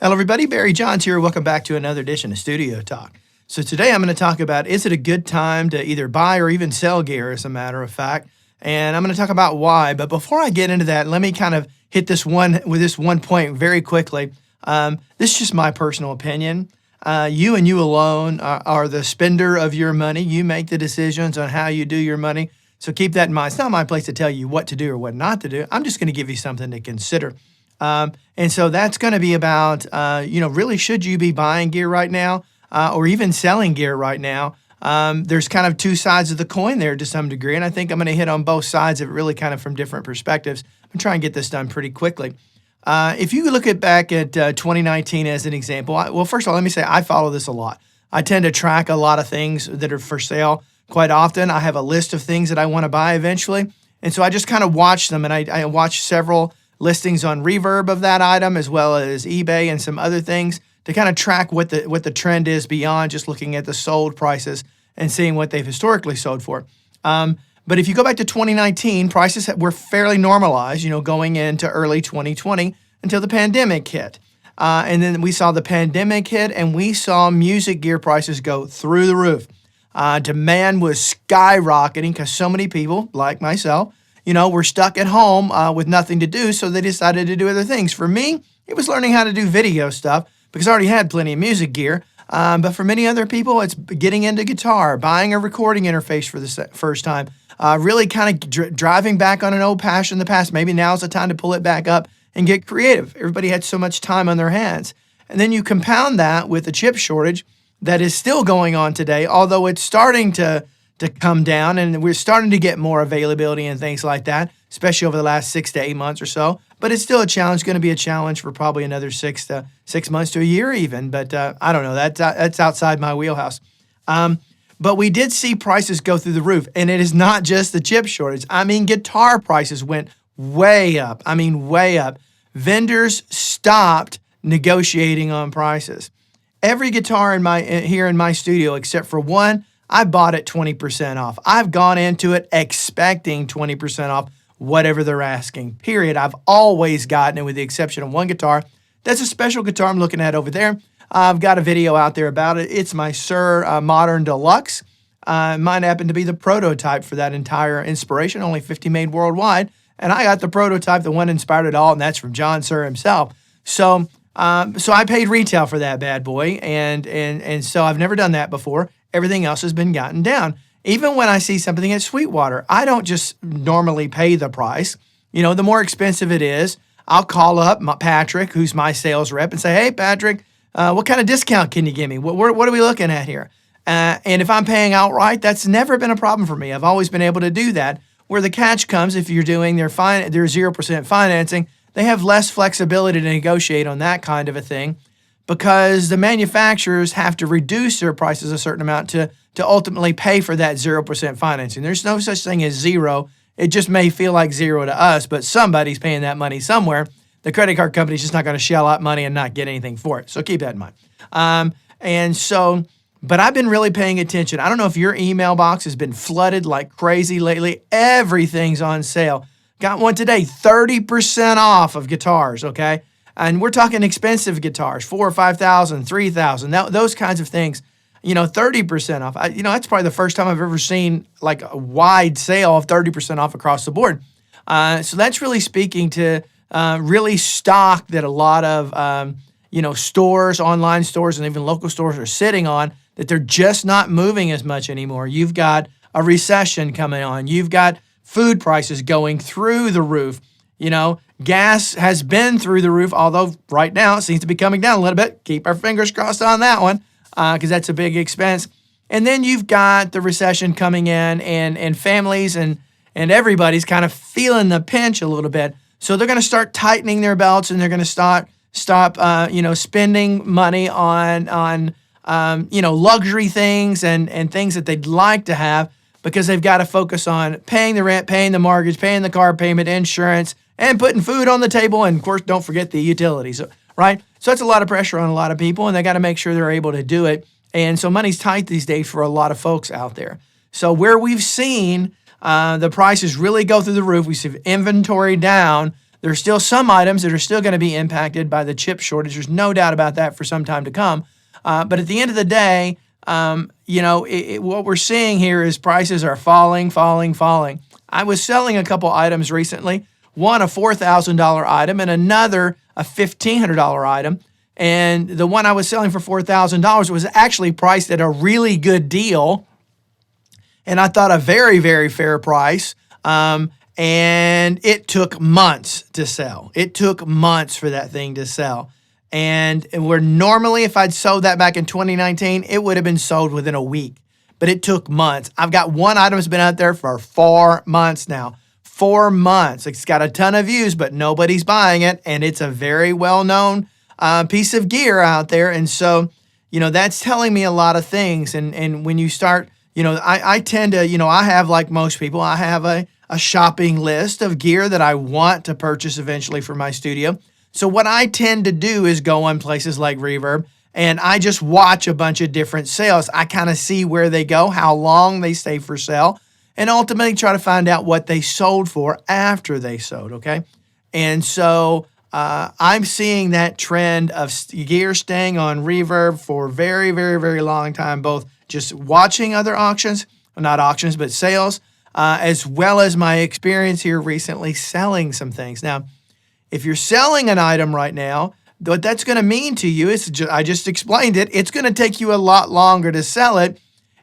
Hello, everybody. Barry Johns here. Welcome back to another edition of Studio Talk. So today I'm going to talk about, is it a good time to either buy or even sell gear, as a matter of fact? And I'm going to talk about why. But before I get into that, let me kind of hit this one point very quickly. This is just my personal opinion. You and you alone are the spender of your money. You make the decisions on how you do your money. So keep that in mind. It's not my place to tell you what to do or what not to do. I'm just going to give you something to consider. And so that's going to be about, really, should you be buying gear right now or even selling gear right now? There's kind of two sides of the coin there to some degree, and I think I'm going to hit on both sides of it really kind of from different perspectives. I'm trying to get this done pretty quickly. If you look back at 2019 as an example, well, first of all, let me say I follow this a lot. I tend to track a lot of things that are for sale quite often. I have a list of things that I want to buy eventually, and so I just kind of watch them, and I watch several listings on Reverb of that item, as well as eBay and some other things to kind of track what the trend is beyond just looking at the sold prices and seeing what they've historically sold for. But if you go back to 2019, prices were fairly normalized, going into early 2020 until the pandemic hit. And then we saw the pandemic hit and we saw music gear prices go through the roof. Demand was skyrocketing because so many people, like myself, were stuck at home with nothing to do, so they decided to do other things. For me, it was learning how to do video stuff because I already had plenty of music gear. But for many other people, it's getting into guitar, buying a recording interface for the first time, really kind of driving back on an old passion in the past. Maybe now's the time to pull it back up and get creative. Everybody had so much time on their hands. And then you compound that with the chip shortage that is still going on today, although it's starting to come down, and we're starting to get more availability and things like that, especially over the last 6 to 8 months or so. But it's still a challenge, going to be a challenge for probably another 6 months to a year even. But I don't know, that's outside my wheelhouse. But we did see prices go through the roof, and it is not just the chip shortage. I mean, guitar prices went way up. Way up. Vendors stopped negotiating on prices. Every guitar here in my studio, except for one, I bought it 20% off. I've gone into it expecting 20% off whatever they're asking, period. I've always gotten it, with the exception of one guitar. That's a special guitar I'm looking at over there. I've got a video out there about it. It's my Suhr Modern Deluxe. Mine happened to be the prototype for that entire inspiration, only 50 made worldwide. And I got the prototype, the one inspired it all, and that's from John Suhr himself. So I paid retail for that bad boy, and so I've never done that before. Everything else has been gotten down. Even when I see something at Sweetwater, I don't just normally pay the price. The more expensive it is, I'll call up Patrick, who's my sales rep, and say, hey, Patrick, what kind of discount can you give me? What are we looking at here? And if I'm paying outright, that's never been a problem for me. I've always been able to do that. Where the catch comes, if you're doing their 0% financing, they have less flexibility to negotiate on that kind of a thing, because the manufacturers have to reduce their prices a certain amount to ultimately pay for that 0% financing. There's no such thing as zero. It just may feel like zero to us, but somebody's paying that money somewhere. The credit card company's just not going to shell out money and not get anything for it. So keep that in mind. But I've been really paying attention. I don't know if your email box has been flooded like crazy lately. Everything's on sale. Got one today, 30% off of guitars, okay? And we're talking expensive guitars, $4,000 or $5,000, $3,000, those kinds of things. 30% off. That's probably the first time I've ever seen like a wide sale of 30% off across the board. So that's really speaking to really stock that a lot of stores, online stores, and even local stores are sitting on, that they're just not moving as much anymore. You've got a recession coming on. You've got food prices going through the roof. Gas has been through the roof, although right now it seems to be coming down a little bit. Keep our fingers crossed on that one, because that's a big expense. And then you've got the recession coming in, and families and everybody's kind of feeling the pinch a little bit. So they're going to start tightening their belts, and they're going to stop spending money on luxury things and things that they'd like to have, because they've got to focus on paying the rent, paying the mortgage, paying the car payment, insurance, and putting food on the table. And of course, don't forget the utilities, right? So that's a lot of pressure on a lot of people, and they got to make sure they're able to do it. And so money's tight these days for a lot of folks out there. So where we've seen the prices really go through the roof, we see inventory down, There's still some items that are still going to be impacted by the chip shortage. There's no doubt about that for some time to come. But at the end of the day, what we're seeing here is prices are falling, falling, falling. I was selling a couple items recently, one a $4,000 item and another a $1,500 item. And the one I was selling for $4,000 was actually priced at a really good deal. And I thought a very, very fair price. And it took months to sell. It took months for that thing to sell. And where normally, if I'd sold that back in 2019, it would have been sold within a week. But it took months. I've got one item that's been out there for 4 months now. 4 months. It's got a ton of views, but nobody's buying it. And it's a very well-known piece of gear out there. And so, that's telling me a lot of things. And when you start, I tend to, I have, like most people, I have a shopping list of gear that I want to purchase eventually for my studio. So what I tend to do is go on places like Reverb, and I just watch a bunch of different sales. I kind of see where they go, how long they stay for sale, and ultimately try to find out what they sold for after they sold, okay? And so I'm seeing that trend of gear staying on Reverb for a very, very, very long time, both just watching other auctions, not auctions, but sales, as well as my experience here recently selling some things. Now, if you're selling an item right now, what that's going to mean to you is, I just explained it, it's going to take you a lot longer to sell it,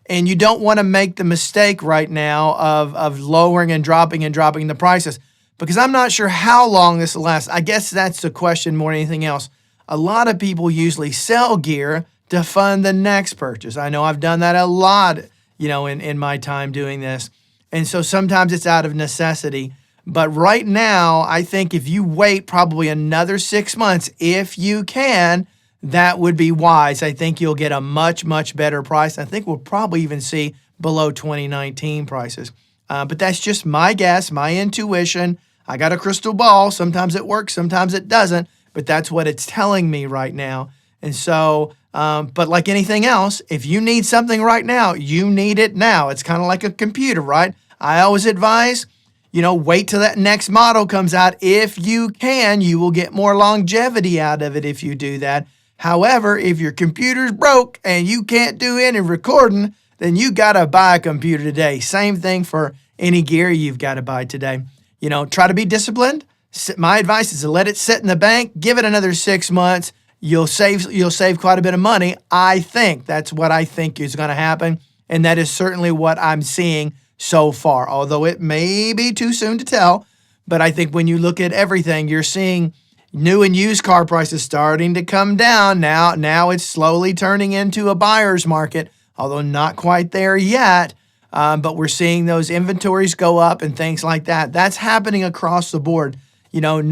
and you don't want to make the mistake right now of lowering and dropping the prices, because I'm not sure how long this will last. I guess that's the question more than anything else. A lot of people usually sell gear to fund the next purchase. I know I've done that a lot, in my time doing this. And so sometimes it's out of necessity. But right now, I think if you wait probably another 6 months, if you can, that would be wise. I think you'll get a much, much better price. I think we'll probably even see below 2019 prices. But that's just my guess, my intuition. I got a crystal ball. Sometimes it works, sometimes it doesn't. But that's what it's telling me right now. And so, but like anything else, if you need something right now, you need it now. It's kind of like a computer, right? I always advise, wait till that next model comes out. If you can, you will get more longevity out of it if you do that. However, if your computer's broke and you can't do any recording, then you got to buy a computer today. Same thing for any gear you've got to buy today. Try to be disciplined. My advice is to let it sit in the bank. Give it another 6 months. You'll save quite a bit of money. I think that's what I think is going to happen. And that is certainly what I'm seeing so far, although it may be too soon to tell. But I think when you look at everything, you're seeing new and used car prices starting to come down. Now it's slowly turning into a buyer's market, although not quite there yet. But we're seeing those inventories go up and things like that. That's happening across the board. No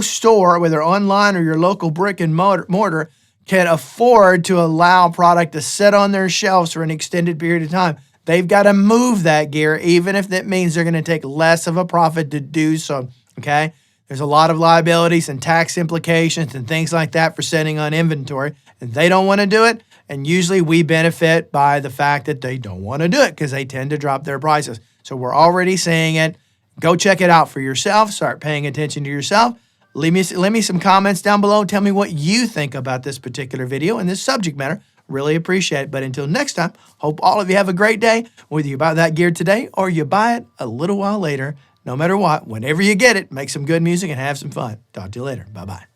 store, whether online or your local brick and mortar, can afford to allow product to sit on their shelves for an extended period of time. They've got to move that gear, even if that means they're going to take less of a profit to do so, okay? There's a lot of liabilities and tax implications and things like that for sitting on inventory, and they don't want to do it, and usually we benefit by the fact that they don't want to do it because they tend to drop their prices. So we're already seeing it. Go check it out for yourself. Start paying attention to yourself. Leave me some comments down below. Tell me what you think about this particular video and this subject matter. Really appreciate it. But until next time, hope all of you have a great day, whether you buy that gear today or you buy it a little while later. No matter what, whenever you get it, make some good music and have some fun. Talk to you later. Bye-bye.